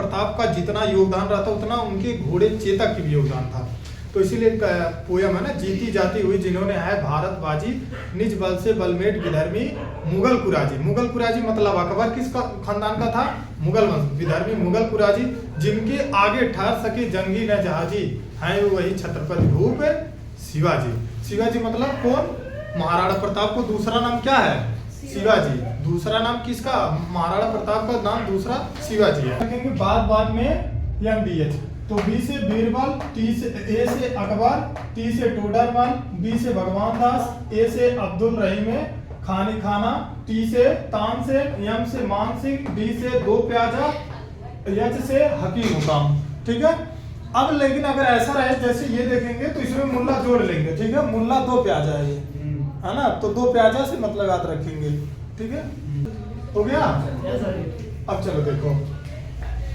प्रताप का जितना योगदान रहा था उतना उनके घोड़े चेतक की भी योगदान था। तो इसीलिए पोयम है ना, जीती जाती हुई जिन्होंने है भारत बाजी, निज बल से बलमेट विधर्मी मुगल कुराजी। मुगल कुराजी मतलब अकबर किस खानदान का था? मुगल वंश, विधर्मी मुगल कुराजी, जिनके आगे ठहर सके जंगी न जहाजी, हैं वही छत्रपति भूप शिवाजी। शिवाजी मतलब कौन? महाराणा प्रताप को दूसरा नाम क्या है? शिवाजी। दूसरा नाम किसका? महाराणा प्रताप का नाम दूसरा शिवाजी है। देखेंगे बाद में MDH, तो बी से बीरबल, ए से अकबर, टी से टोडरमल, बी से भगवान दास, ए से अब्दुल रहीम खानी खाना, टी से तानसेन, एम से मान सिंह, डी से दो प्याजा, एच से हकीम हुकाम। ठीक है। अब लेकिन अगर ऐसा रहे जैसे ये देखेंगे तो इसमें मुल्ला जोड़ लेंगे। ठीक है, मुल्ला दो प्याजा है ये, है ना, तो दो प्याजा से मतलब याद रखेंगे। ठीक है, हो गया। अब चलो देखो,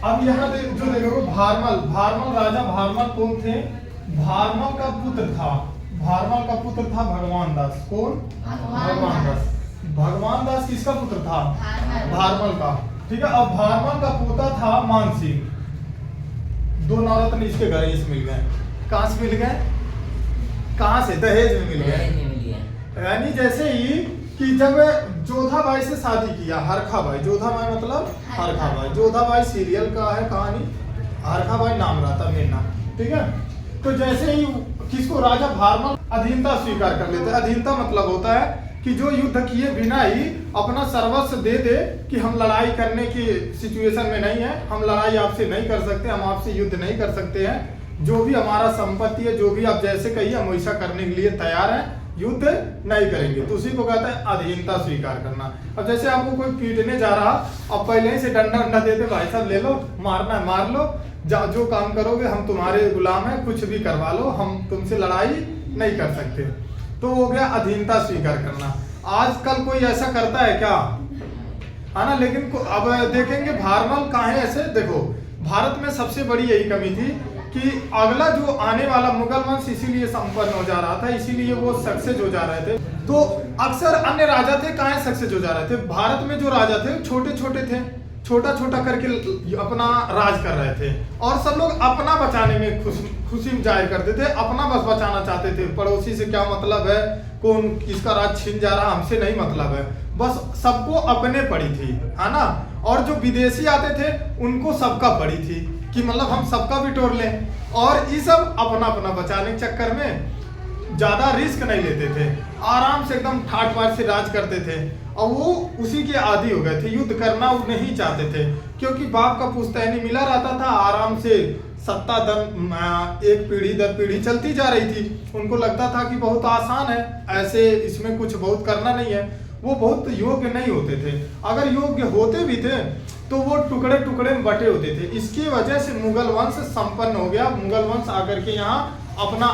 अब यहाँ जो देखो भारमल, भारमल राजा भारमल कौन थे? भारमल का पुत्र था, भारमल का पुत्र था भगवान दास। कौन? भगवान दास। भगवान दास किसका पुत्र था? भारमल का। ठीक है। अब भारमल का पोता था मान सिंह। दो नवरत्न इसके घर इस मिल गए। कहाँ से मिल गए? कहाँ से? दहेज में मिल गए। यानी जैसे ही कि जब जोधाबाई से शादी किया, हरखाबाई, जोधाबाई मतलब हरखाबाई, जोधाबाई सीरियल का है कहानी, हरखाबाई नाम रहा था मेन नाम। ठीक है। तो जैसे ही किसको? राजा भारमल अधीनता स्वीकार कर लेते। अधीनता मतलब होता है कि जो युद्ध किए बिना ही अपना सर्वस्व दे दे कि हम लड़ाई करने की सिचुएशन में नहीं है, हम लड़ाई आपसे नहीं कर सकते, हम आपसे युद्ध नहीं कर सकते हैं, जो भी हमारा संपत्ति है, जो भी आप जैसे कहिए हम वैसा करने के लिए तैयार हैं, युद्ध नहीं करेंगे। तो उसी को कहते हैं अधीनता स्वीकार करना। अब जैसे आपको कोई पीटने जा रहा, अब पहले ही से डंडा डंडा दे दे, भाई साहब ले लो, मारना है मार लो, जो काम करोगे हम तुम्हारे गुलाम हैं, कुछ भी करवा लो, हम तुमसे लड़ाई नहीं कर सकते। तो हो गया अधीनता स्वीकार करना। आजकल कोई ऐसा करता है क्या? है ना। लेकिन अब देखेंगे भारमल कहाँ है ऐसे। देखो, भारत में सबसे बड़ी यही कमी थी कि अगला जो आने वाला मुगल वंश इसीलिए संपन्न हो जा रहा था, इसीलिए वो सक्सेस हो जा रहे थे। तो अक्सर अन्य राजा थे कहाँ सक्सेस हो जा रहे थे? भारत में जो राजा थे छोटे छोटे थे, छोटा छोटा करके अपना राज कर रहे थे, और सब लोग अपना बचाने में खुशी जाहिर करते थे, अपना बस बचाना चाहते थे। पड़ोसी से क्या मतलब है, कौन किसका राज छीन जा रहा, हमसे नहीं मतलब है, बस सबको अपने पड़ी थी, है ना। और जो विदेशी आते थे उनको सबका पड़ी थी कि मतलब हम सबका बिटोर लें, और ये सब अपना अपना बचाने के चक्कर में ज्यादा रिस्क नहीं लेते थे, आराम से एकदम ठाट बाट से राज करते थे, और वो उसी के आदी हो गए थे। युद्ध करना वो नहीं चाहते थे, क्योंकि बाप का पुश्तैनी मिला रहता था, आराम से सत्ता एक पीढ़ी दर पीढ़ी चलती जा रही थी। उनको लगता था कि बहुत आसान है, ऐसे इसमें कुछ बहुत करना नहीं है। वो बहुत योग्य नहीं होते थे, अगर योग्य होते भी थे तो वो टुकड़े टुकड़े में बटे होते थे। इसकी वजह से मुगल वंश संपन्न हो गया। मुगल वंश आकर के यहाँ अपना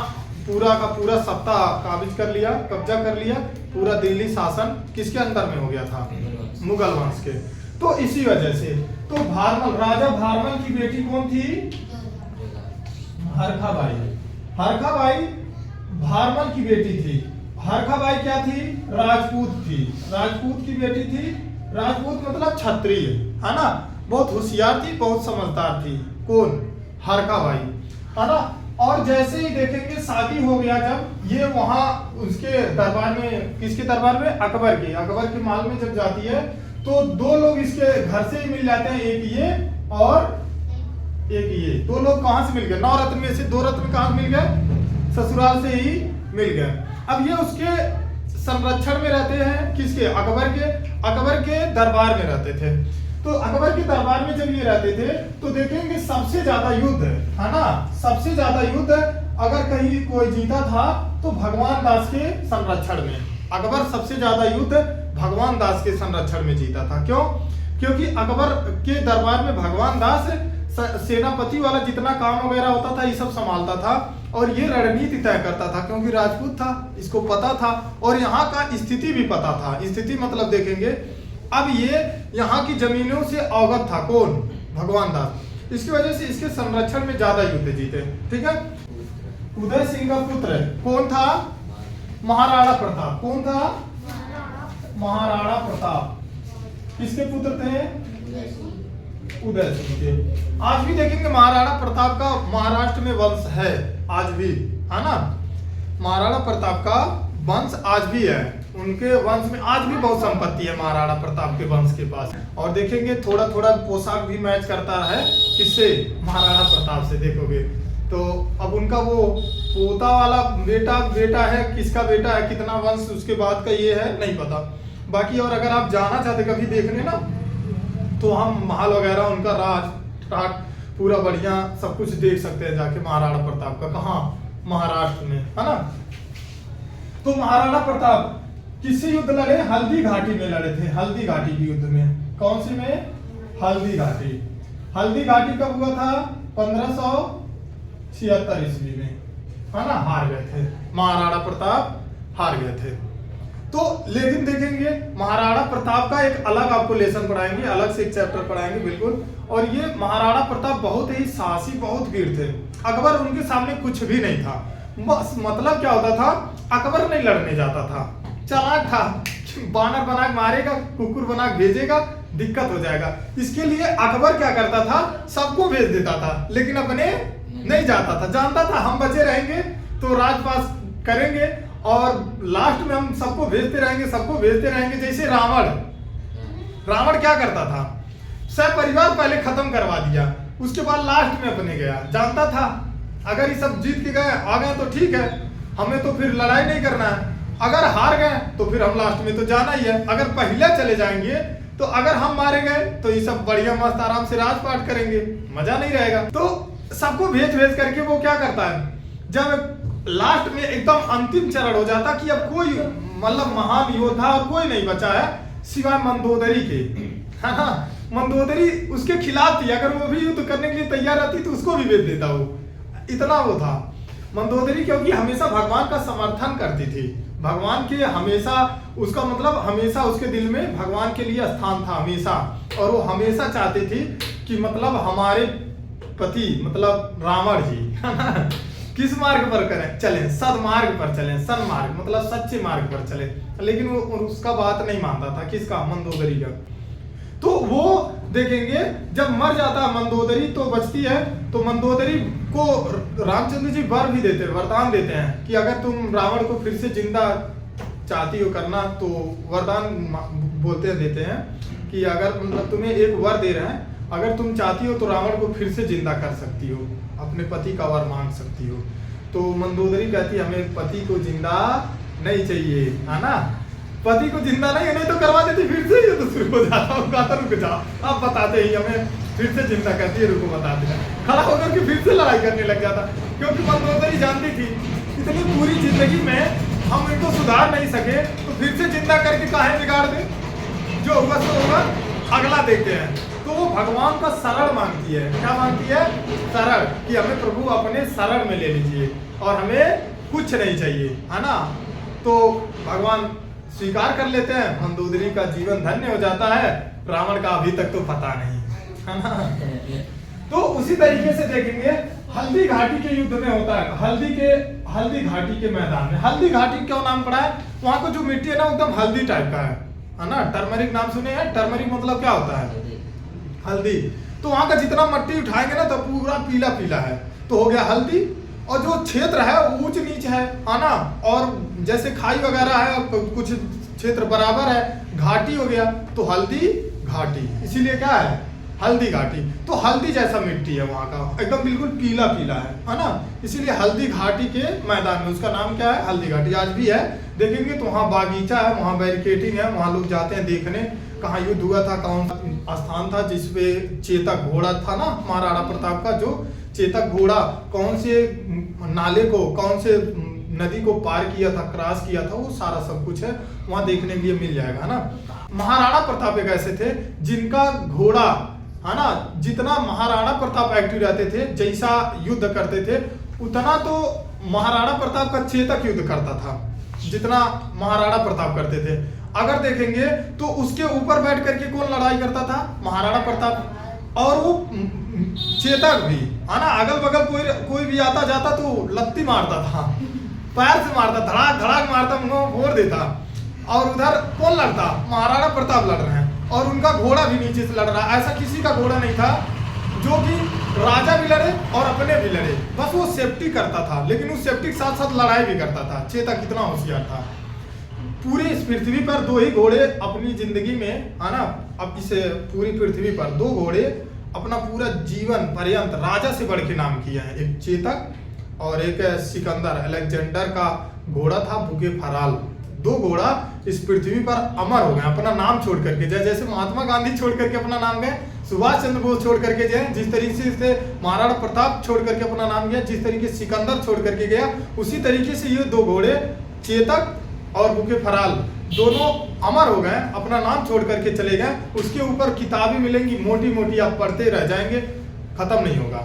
पूरा का पूरा सत्ता काबिज कर लिया, कब्जा कर लिया। पूरा दिल्ली शासन किसके अंदर में हो गया था? मुगल वंश के। तो इसी वजह से तो भारमल, राजा भारमल की बेटी कौन थी? हरखाबाई। हरखाबाई भारमल की बेटी थी। हरखाबाई क्या थी? राजपूत थी, राजपूत की बेटी थी। राजपूत मतलब क्षत्रिय, है ना। बहुत होशियार थी, बहुत समझदार थी। कौन? हरखाबाई, है ना। और जैसे ही देखेंगे शादी हो गया, जब ये वहां उसके दरबार में, किसके दरबार में? अकबर के। अकबर के महल में जब जाती है तो दो लोग इसके घर से ही मिल जाते हैं, एक ये और एक ये। दो लोग कहां से मिल गए? नौ रत्न में से दो रत्न कहां मिल गए? ससुराल से ही मिल गए। अब ये उसके संरक्षण में रहते हैं, किसके? अकबर के। अकबर के दरबार में रहते थे। तो अकबर के दरबार में जब ये रहते थे तो देखेंगे सबसे ज्यादा युद्ध, है ना, सबसे ज्यादा युद्ध अगर कहीं कोई जीता था तो भगवान दास के संरक्षण में। अकबर सबसे ज्यादा युद्ध भगवान दास के संरक्षण में जीता था। क्यों? क्योंकि अकबर के दरबार में भगवान दास सेनापति वाला जितना काम वगैरह होता था ये सब संभालता था, और ये रणनीति तय करता था, क्योंकि राजपूत था, इसको पता था, और यहाँ का स्थिति भी पता था। स्थिति मतलब देखेंगे, अब ये यहाँ की जमीनों से अवगत था। कौन? भगवान दास। इसकी वजह से इसके संरक्षण में ज्यादा युद्ध जीते। ठीक है। उदय सिंह का पुत्र कौन था? महाराणा प्रताप। कौन था? महाराणा प्रताप। किसके पुत्र थे? उदय सिंह के। आज भी देखेंगे महाराणा प्रताप का महाराष्ट्र में वंश है, आज भी, है ना। महाराणा प्रताप का वंश आज भी है, उनके वंश में आज भी बहुत संपत्ति है महाराणा प्रताप के वंश के पास। और देखेंगे थोड़ा थोड़ा पोशाक भी मैच करता है किससे, महाराणा प्रताप से। देखोगे तो अब उनका वो पोता वाला बेटा है, किसका बेटा है, कितना वंश उसके बाद का ये है नहीं पता। बाकी और अगर आप जाना चाहते कभी देखने ना, तो हम महल वगैरह उनका राज पूरा बढ़िया सब कुछ देख सकते हैं जाके महाराणा प्रताप का। कहाँ, महाराष्ट्र में, है ना। तो महाराणा प्रताप किससे युद्ध लड़े, हल्दी घाटी में लड़े थे, हल्दी घाटी के युद्ध में। कौन सी में, हल्दी घाटी। हल्दी घाटी कब हुआ था, 1576 ईस्वी में, है ना। हार गए थे महाराणा प्रताप, हार गए थे। तो लेकिन देखेंगे महाराणा प्रताप का एक अलग आपको लेसन पढ़ाएंगे, अलग से एक चैप्टर पढ़ाएंगे बिल्कुल। और ये महाराणा प्रताप बहुत ही साहसी, बहुत वीर थे। अकबर उनके सामने कुछ भी नहीं था। बस मतलब क्या होता था, अकबर नहीं लड़ने जाता था, चालाक था, बानर बना के मारेगा, कुकुर बना के भेजेगा, दिक्कत हो जाएगा। इसके लिए अकबर क्या करता था, सबको भेज देता था, लेकिन अपने नहीं जाता था। जानता था हम बचे रहेंगे तो राजपास करेंगे और लास्ट में हम सबको भेजते रहेंगे। जैसे रावण क्या करता था, सब परिवार पहले खत्म करवा दिया, उसके बाद लास्ट में अपने गया। जानता था अगर ये सब जीत के गए आ गए तो ठीक है, हमें तो फिर लड़ाई नहीं करना है। अगर हार गए तो फिर हम लास्ट में तो जाना ही है। अगर पहले चले जाएंगे तो अगर हम मारे गए तो ये सब बढ़िया मस्त आराम से राजपाट करेंगे, मजा नहीं रहेगा। तो सबको भेज करके वो क्या करता है, जब लास्ट में एकदम अंतिम चरण हो जाता कि अब कोई मतलब महान योद्धा और कोई नहीं बचा है सिवाय मंदोदरी के, है ना। मंदोदरी उसके खिलाफ थी, अगर वो भी युद्ध करने के लिए तैयार रहती तो उसको भी भेज देता वो, इतना वो था मंदोदरी। क्योंकि हमेशा भगवान का समर्थन करती थी, भगवान के हमेशा उसका मतलब हमेशा उसके दिल में भगवान के लिए स्थान था हमेशा। और वो हमेशा चाहती थी कि मतलब हमारे पति मतलब रावण जी किस मार्ग पर करें, चलें, सदमार्ग पर चलें, सन्मार्ग मतलब सच्चे मार्ग पर चले। लेकिन वो उसका बात नहीं मानता था, किसका, मंदोदरी का। तो वो देखेंगे जब मर जाता है मंदोदरी तो बचती है, तो मंदोदरी को रामचंद्र जी वर भी देते हैं, वरदान देते हैं कि अगर तुम रावण को फिर से जिंदा चाहती हो करना तो वरदान बोलते देते हैं कि अगर मतलब तुम्हें एक वर दे रहे हैं, अगर तुम चाहती हो तो रावण को फिर से जिंदा कर सकती हो, अपने पति का वर मांग सकती हो। तो मंदोदरी कहती है हमें पति को जिंदा नहीं चाहिए, है ना, पति को जिंदा नहीं तो करवा देती फिर से, ये तो शुरू हो जाता हूँ, रुक जाओ अब बताते ही हमें फिर से जिंदा करती है, रुको बताते हैं, खड़ा होकर के फिर से लड़ाई करने लग जाता। क्योंकि मंदोदरी जानती थी इतनी पूरी जिंदगी में हम इनको सुधार नहीं सके तो फिर से जिंदा करके काहे बिगाड़ दे, जो होगा सो होगा, अगला देखते हैं। तो वो भगवान का शरण मांगती है, क्या मांगती है, शरण, कि हमें प्रभु अपने शरण में ले लीजिए और हमें कुछ नहीं चाहिए, है ना। तो भगवान स्वीकार कर लेते हैं, मंदोदरी का जीवन धन्य हो जाता है, रावण का अभी तक तो पता नहीं, है ना। तो उसी तरीके से देखेंगे हल्दी घाटी के युद्ध में होता है, हल्दी घाटी के मैदान में। हल्दी घाटी क्यों नाम पड़ा है, वहां को जो मिट्टी है ना एकदम हल्दी टाइप का है ना। टर्मरिक नाम सुने हैं, टर्मरिक मतलब क्या होता है, हल्दी। तो वहां का जितना मिट्टी उठाएंगे ना तो पूरा पीला पीला है, तो हो गया हल्दी। और जो क्षेत्र है वो ऊंच नीच है ना, और जैसे खाई वगैरह है, कुछ क्षेत्र बराबर है, घाटी हो गया तो हल्दी घाटी, इसीलिए क्या है, हल्दी घाटी। तो हल्दी जैसा मिट्टी है वहां का, एकदम बिल्कुल पीला पीला है ना, इसीलिए हल्दी घाटी के मैदान में उसका नाम क्या है, हल्दी घाटी। आज भी है, देखेंगे तो वहाँ बागीचा है, वहाँ बैरिकेडिंग है, वहाँ लोग जाते हैं देखने कहाँ युद्ध हुआ था, कौन सा स्थान था जिसपे चेतक घोड़ा था ना, महाराणा प्रताप का जो चेतक घोड़ा कौन से नाले को, कौन से नदी को पार किया था, क्रॉस किया था, वो सारा सब कुछ है वहां देखने के लिए मिल जाएगा ना। महाराणा प्रताप एक ऐसे थे जिनका घोड़ा, है ना, जितना महाराणा प्रताप एक्टिव रहते थे, जैसा युद्ध करते थे, उतना तो महाराणा प्रताप का चेतक युद्ध करता था जितना महाराणा प्रताप करते थे। अगर देखेंगे तो उसके ऊपर बैठ करके कौन लड़ाई करता था, महाराणा प्रताप। और वो चेतक भी, है ना, अगल बगल कोई भी आता जाता तो लत्ती मारता था, पैर से मारता, धड़ाक धड़ाक मारता, मुंह फोड़ देता। और उधर कौन लड़ता, महाराणा प्रताप लड़ रहे हैं, और उनका घोड़ा भी नीचे से लड़ रहा है। ऐसा किसी का घोड़ा नहीं था जो कि राजा भी लड़े और अपने भी लड़े, बस वो सेफ्टी करता था, लेकिन उस सेफ्टी के साथ साथ लड़ाई भी करता था। चेता कितना होशियार था। पूरी इस पृथ्वी पर 2 ही घोड़े अपनी जिंदगी में, है ना, अब इस पूरी पृथ्वी पर 2 घोड़े अपना पूरा जीवन पर्यंत राजा से बढ़ के नाम किया है। एक चेतक और एक सिकंदर, अलेक्जेंडर का घोड़ा था बुकेफराल। 2 घोड़ा इस पृथ्वी पर अमर हो गए अपना नाम छोड़ करके। जैसे महात्मा गांधी छोड़ करके अपना नाम गए, सुभाष चंद्र बोस छोड़ करके गए, जिस तरीके से महाराणा प्रताप छोड़ करके अपना नाम गया, जिस तरीके से सिकंदर छोड़ करके गया, उसी तरीके से ये 2 घोड़े चेतक और बुकेफराल दोनों अमर हो गए, अपना नाम छोड़ करके चले गए। उसके ऊपर किताबें मिलेंगी मोटी मोटी, आप पढ़ते रह जाएंगे, खत्म नहीं होगा,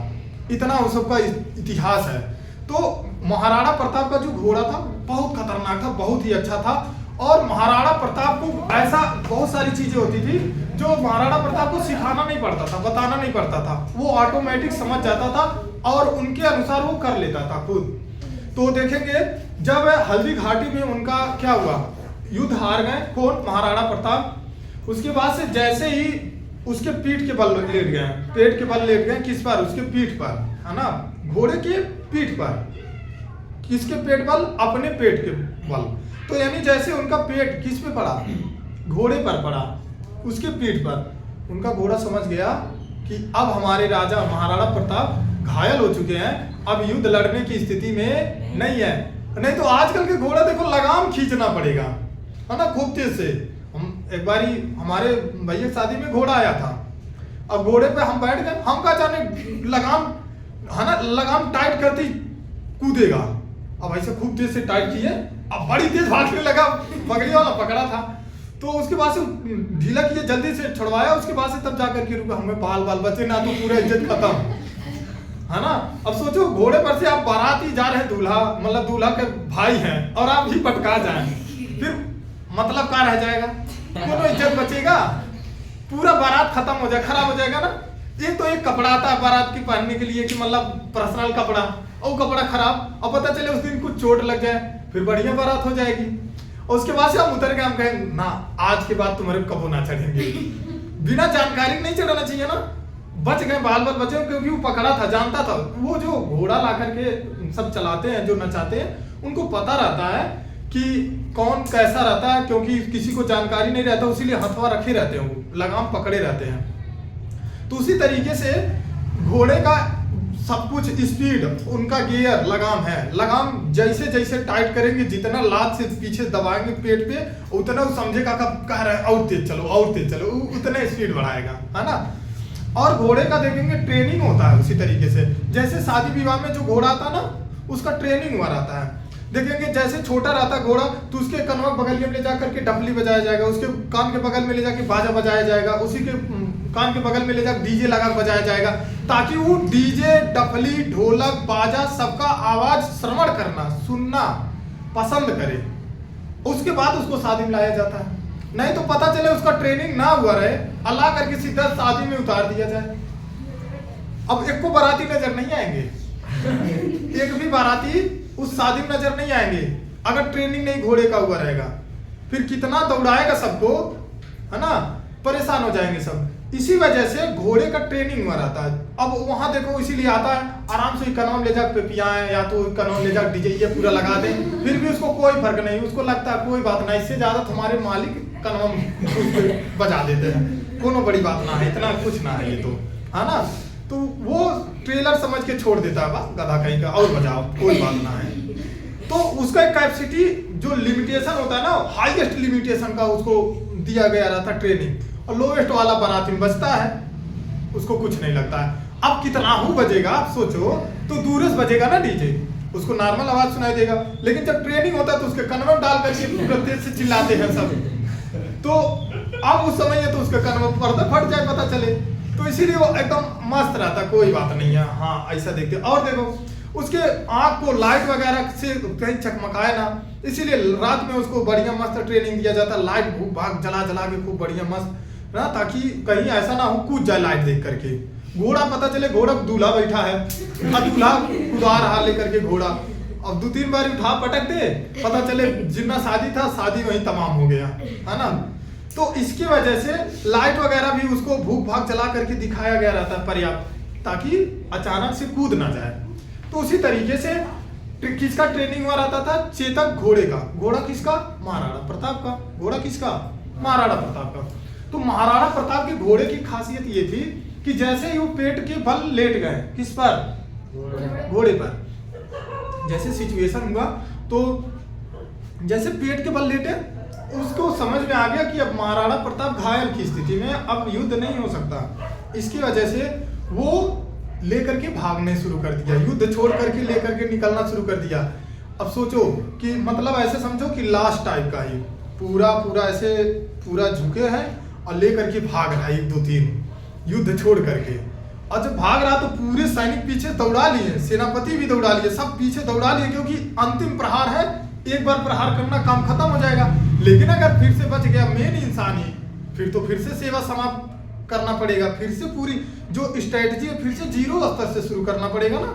इतना उस सबका इतिहास है। तो महाराणा प्रताप का जो घोड़ा था बहुत खतरनाक था, बहुत ही अच्छा था। और महाराणा प्रताप को ऐसा बहुत सारी चीजें होती थी जो महाराणा प्रताप को सिखाना नहीं पड़ता था, बताना नहीं पड़ता था, वो ऑटोमेटिक समझ जाता था और उनके अनुसार वो कर लेता था खुद। तो देखेंगे जब हल्दी घाटी में उनका क्या हुआ, युद्ध हार गए कौन, महाराणा प्रताप। उसके बाद से जैसे ही उसके पीठ के बल लेट गए, पेट के बल लेट गए, किस पर, उसके पीठ पर, है ना, घोड़े के पीठ पर। किसके पेट बल, अपने पेट के बल। तो यानी जैसे उनका पेट किस पे पड़ा, घोड़े पर पड़ा, उसके पीठ पर। उनका घोड़ा समझ गया कि अब हमारे राजा महाराणा प्रताप घायल हो चुके हैं, अब युद्ध लड़ने की स्थिति में नहीं है। नहीं तो आजकल के घोड़ा देखो लगाम खींचना पड़ेगा, है ना, खूब तेज से। हम एक बारी हमारे भैया शादी में घोड़ा आया था, अब घोड़े पे हम बैठ गए, हम क्या जाने लगाम, है ना, लगाम टाइट करती कूदेगा। अब ऐसे खूब तेज से टाइट किए, अब बड़ी तेज भागने लगा, पगड़ी वाला पकड़ा था, तो उसके बाद से ढीला किए, जल्दी से छुड़वाया, उसके बाद से तब जाकर के रुका। हमें बाल बाल बचे ना, तो पूरा इज्जत खत्म, है ना। अब सोचो घोड़े पर से आप बाराती जा रहे हैं, दूल्हा मतलब दूल्हा के भाई हैं, और आप ही पटका जाए, फिर मतलब क्या रह जाएगा, कोनो इज्जत बचेगा, पूरा बारात खत्म हो जाए, खराब हो जाएगा ना। एक तो एक कपड़ा आता है बारात की पहनने के लिए कि मतलब पर्सनल कपड़ा, और कपड़ा खराब, अब पता चले उस दिन कुछ चोट लग जाए, फिर बढ़िया बारात हो जाएगी। और उसके बाद से हम उतर के हम कहें ना, आज के बाद तुम्हारे कबो ना चढ़ेंगे। बिना जानकारी नहीं चढ़ाना चाहिए ना, बच गए, बाल बाल बचे, क्योंकि वो पकड़ा था, जानता था। वो जो घोड़ा ला करके सब चलाते हैं, जो नचाते हैं, उनको पता रहता है कि कौन कैसा रहता है, क्योंकि किसी को जानकारी नहीं रहता, इसीलिए हथवा रखे रहते हैं, वो लगाम पकड़े रहते हैं। तो उसी तरीके से घोड़े का सब कुछ स्पीड, उनका गियर लगाम है, लगाम जैसे जैसे टाइट करेंगे, जितना लात से पीछे दबाएंगे पेट पे, उतना वो समझेगा कह रहा है और तेज चलो, और तेज चलो, उतना स्पीड बढ़ाएगा, है ना। और घोड़े का देखेंगे ट्रेनिंग होता है उसी तरीके से, जैसे शादी विवाह में जो घोड़ा आता ना, उसका ट्रेनिंग हुआ रहता है। देखेंगे जैसे छोटा रहता घोड़ा, तो उसके कनवा बगल में ले जाकर के डफली बजाया जाएगा, उसके कान के बगल में ले जाके बाजा बजाया जाएगा, उसी के कान के बगल में ले जाकर डीजे लगा बजाया जाएगा, ताकि वो डीजे, डफली, ढोलक, बाजा सबका आवाज श्रवण करना, सुनना पसंद करे। उसके बाद उसको शादी में लाया जाता है। नहीं तो पता चले उसका ट्रेनिंग ना हुआ रहे, अल्लाह करके सीधा शादी में उतार दिया जाए। अब एक को बाराती नजर नहीं आएंगे, एक भी बाराती उस शादी में नजर नहीं आएंगे, अगर ट्रेनिंग नहीं घोड़े का हुआ रहेगा। फिर कितना दौड़ाएगा सबको, है ना, परेशान हो जाएंगे सब। इसी वजह से घोड़े का ट्रेनिंग हुआ रहता है। अब वहां देखो इसीलिए आता है, आराम से कनौन ले जाकर पियाएं, या तो कनौन ले जाकर डीजे ये पूरा लगा दें, फिर भी उसको कोई फर्क नहीं, उसको लगता है कोई बात नहीं, इससे ज्यादा तुम्हारे मालिक कनौन बजा देते हैं, कोनो बड़ी बात ना है, इतना कुछ ना है ये तो, है ना। तो वो ट्रेलर समझ के छोड़ देता है, बस गधा कहीं का, और बजाओ कोई बात ना है। तो उसका एक कैपेसिटी जो लिमिटेशन होता है ना, हाईएस्ट लिमिटेशन का उसको दिया गया रहता है ट्रेनिंग, और लोएस्ट वाला बाराती में बजता है, उसको कुछ नहीं लगता है। अब कितना हूँ बजेगा आप सोचो, तो दूर से बजेगा ना डीजे, उसको नॉर्मल आवाज सुनाई देगा, लेकिन जब ट्रेनिंग होता है तो उसके कन में डाल करके पूरा तेज से चिल्लाते हैं सब, तो अब उस समय ये तो उसके कन में पर्दा फट जाए पता चले, तो इसीलिए वो एकदम मस्त रहता, कोई बात नहीं है। हाँ ऐसा देखते। और देखो उसके आँख को लाइट वगैरह से कहीं चकमकाए ना, इसीलिए रात में उसको बढ़िया मस्त ट्रेनिंग दिया जाता है, लाइट भूख भाग जला जला के खूब बढ़िया मस्त ना, ताकि कहीं ऐसा ना हो कूद जाए लाइट देख करके। घोड़ा पता चले घोड़ा दूल्हा बैठा है, दूल्हा कुदा रहा लेकर के घोड़ा, अब 2-3 बार उठा पटक दे, पता चले जितना शादी था शादी वहीं तमाम हो गया, है ना। तो इसकी वजह से लाइट वगैरह भी उसको भूख भाग चला करके दिखाया गया रहता है पर्याप्त, ताकि अचानक से कूद ना जाए। तो उसी तरीके से किसका ट्रेनिंग हुआ रहता था? चेतक घोड़े का। घोड़ा किसका? महाराणा प्रताप का। घोड़ा किसका? महाराणा प्रताप का। तो महाराणा प्रताप के घोड़े की खासियत ये थी कि जैसे ही वो पेट के बल लेट गए, किस पर? घोड़े पर। जैसे सिचुएशन हुआ तो जैसे पेट के बल लेटे, उसको समझ में आ गया कि अब महाराणा प्रताप घायल की स्थिति में, अब युद्ध नहीं हो सकता। इसकी वजह से वो लेकर के भागने शुरू कर दिया, युद्ध छोड़ करके लेकर के निकलना शुरू कर दिया। अब सोचो कि मतलब ऐसे समझो कि लास्ट टाइप का ही पूरा ऐसे पूरा झुके हैं और लेकर के भाग रहा है 1-2-3 युद्ध छोड़ करके। और जब भाग रहा तो पूरे सैनिक पीछे दौड़ा लिए, सेनापति भी दौड़ा लिए, सब पीछे दौड़ा लिए, क्योंकि अंतिम प्रहार है, एक बार प्रहार करना काम खत्म हो जाएगा। लेकिन अगर फिर से बच गया मेन इंसान ही, फिर तो फिर से सेवा समाप्त करना पड़ेगा, फिर से पूरी जो स्ट्रेटजी है फिर से 0 स्तर से शुरू करना पड़ेगा ना।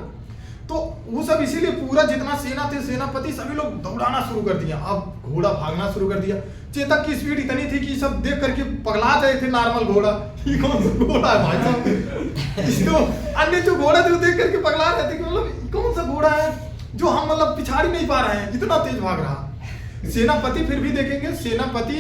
तो वो सब इसीलिए पूरा जितना सेना थे, सेनापति सभी लोग दौड़ाना शुरू कर दिया। अब घोड़ा भागना शुरू कर दिया। चेतक की स्पीड इतनी थी कि सब देख करके पगला गए थे। नॉर्मल घोड़ा, ये कौन सा घोड़ा है भाई साहब? इसको अन्य जो घोड़ा थे वो देख करके पगला रहे थे कि मतलब कौन सा घोड़ा है जो हम मतलब पिछाड़ी नहीं पा रहे हैं, इतना तेज भाग रहा। सेनापति फिर भी देखेंगे, सेनापति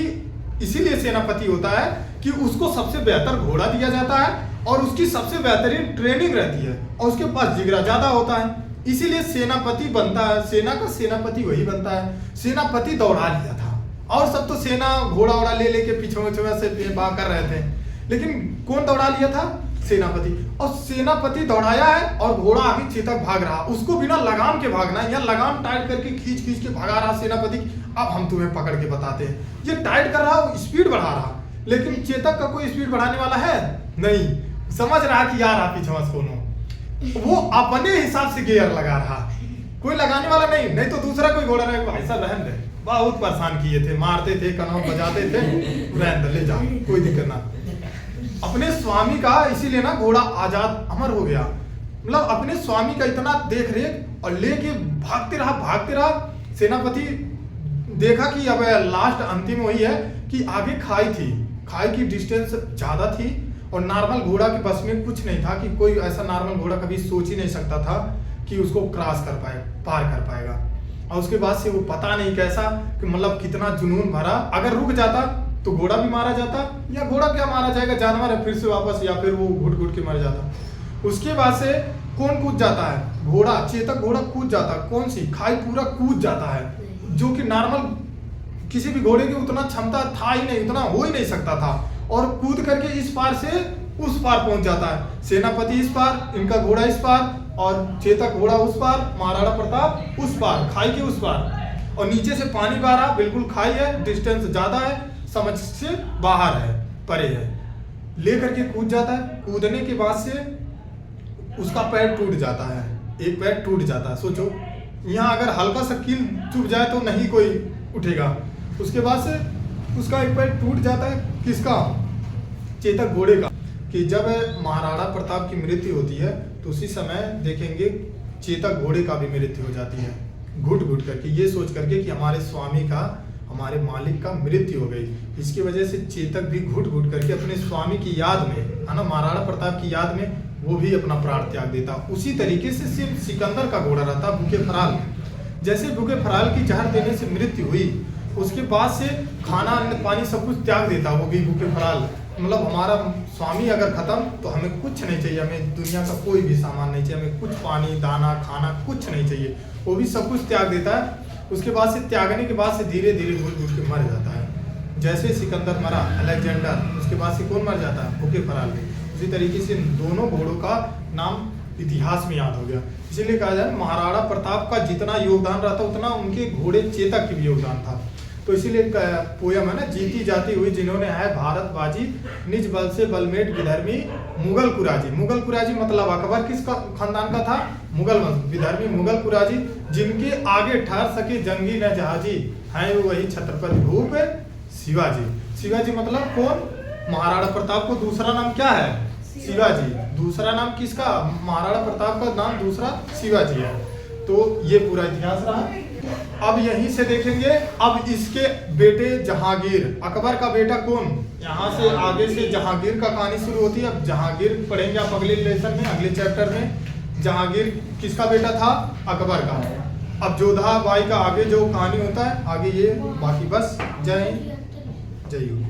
इसीलिए सेनापति होता है कि उसको सबसे बेहतर घोड़ा दिया जाता है और उसकी सबसे बेहतरीन ट्रेनिंग रहती है और उसके पास जिगरा ज्यादा होता है, इसीलिए सेनापति बनता है। सेना का सेनापति वही बनता है। सेनापति दौड़ा लिया था और सब तो सेना घोड़ा वोड़ा ले लेके पीछे से भाग कर रहे थे, लेकिन कौन दौड़ा लिया था? सेनापति। और सेनापति दौड़ाया है और घोड़ा आगे चेतक भाग रहा, उसको बिना लगाम के भागना है, या लगाम टाइट करके खींच खींच के भगा रहा सेनापति। अब हम तुम्हें पकड़ के बताते हैं, ये टाइट कर रहा, स्पीड बढ़ा रहा, लेकिन चेतक का कोई स्पीड बढ़ाने वाला है नहीं। समझ रहा कि यार आप पीछे कोनो, वो अपने हिसाब से गियर लगा रहा, कोई लगाने वाला नहीं तो दूसरा कोई घोड़ा रहे, भाई साहब रहन दे, बहुत परेशान किए थे, मारते थे, कनौर बजाते थे, रहन दे, ले जा, कोई दिक्कत ना। अपने स्वामी का इसीलिए ना घोड़ा आजाद अमर हो गया, मतलब अपने स्वामी का इतना देख रेख और लेके भागते रहा। सेनापति देखा कि अब लास्ट अंतिम वही है कि आगे खाई थी, खाई की डिस्टेंस ज्यादा थी और नॉर्मल घोड़ा के बस में कुछ नहीं था, कि कोई ऐसा नॉर्मल घोड़ा कभी सोच ही नहीं सकता था कि उसको क्रॉस कर पाए, पार कर पाएगा। और उसके बाद से वो पता नहीं कैसा कि मतलब कितना जुनून भरा, अगर रुक जाता तो घोड़ा भी मारा जाता, या घोड़ा क्या मारा जाएगा, जानवर है फिर से वापस, या फिर वो घुट के मर जाता। उसके बाद से कौन कूद जाता है? घोड़ा, चेतक घोड़ा कूद जाता। कौन सी? खाई पूरा कूद जाता है, जो कि नॉर्मल किसी भी घोड़े की उतना क्षमता था ही नहीं, उतना हो ही नहीं सकता था, और कूद करके इस पार से उस पार पहुंच जाता है। सेनापति इस पार, इनका घोड़ा इस पार, और चेतक घोड़ा उस पार, महाराणा प्रताप उस पार, खाई के उस पार, और नीचे से पानी बह रहा, बिल्कुल खाई है, डिस्टेंस ज्यादा है, समझ से बाहर है, परे है, लेकर के कूद जाता है। कूदने के बाद से उसका पैर टूट जाता है, एक पैर टूट जाता है। सोचो यहाँ अगर हल्का सा कील चुभ जाए तो नहीं कोई उठेगा। उसके बाद से उसका एक पैर टूट जाता है, किसका? चेतक घोड़े का। कि जब महाराणा प्रताप की मृत्यु होती है तो उसी समय देखेंगे चेतक घोड़े का भी मृत्यु हो जाती है, घुट करके, ये सोच करके कि हमारे स्वामी का, हमारे मालिक का मृत्यु हो गई। इसकी वजह से चेतक भी घुट करके अपने स्वामी की याद में, है ना, महाराणा प्रताप की याद में वो भी अपना प्राण त्याग देता। उसी तरीके से सिर्फ सिकंदर का घोड़ा रहता भूखे फराल। जैसे भूखे फराल की जहर देने से मृत्यु हुई, उसके बाद से खाना पानी सब कुछ त्याग देता, वो भी भूखे फराल। मतलब हमारा स्वामी अगर खत्म तो हमें कुछ नहीं चाहिए, हमें दुनिया का कोई भी सामान नहीं चाहिए, हमें कुछ पानी दाना खाना कुछ नहीं चाहिए, वो भी सब कुछ त्याग देता है। उसके बाद से त्यागने के बाद से धीरे धीरे घुट के मर जाता है। जैसे सिकंदर मरा, अलेक्जेंडर, उसके बाद से कौन मर जाता है? भूखे फराल। उसी तरीके से दोनों घोड़ों का नाम इतिहास में याद हो गया। इसीलिए कहा जाए महाराणा प्रताप का जितना योगदान रहा था उतना उनके घोड़े चेतक की भी योगदान था। तो इसीलिए पोयम है ना, जीती जाती हुई जिन्होंने है भारत बाजी, निज बल से बलमेट विधर्मी मुगल कुराजी। मुगल कुराजी मतलब अकबर किस खानदान का था? मुगल विधर्मी मुगल कुराजी, जिनके आगे ठहर सके जंगी न जहाजी, हैं वही छत्रपति भूप शिवाजी। शिवाजी मतलब कौन? महाराणा प्रताप को दूसरा नाम क्या है? शिवाजी। दूसरा नाम किसका? महाराणा प्रताप का नाम दूसरा शिवाजी है। तो ये पूरा इतिहास रहा। अब यहीं से देखेंगे, अब इसके बेटे जहांगीर, अकबर का बेटा कौन, यहाँ से आगे से जहांगीर का कहानी शुरू होती है। अब जहांगीर पढ़ेंगे आप अगले लेसन में, अगले चैप्टर में। जहांगीर किसका बेटा था, अकबर का। अब जोधा बाई का आगे जो कहानी होता है आगे ये, बाकी बस जय हिंद जय योगी।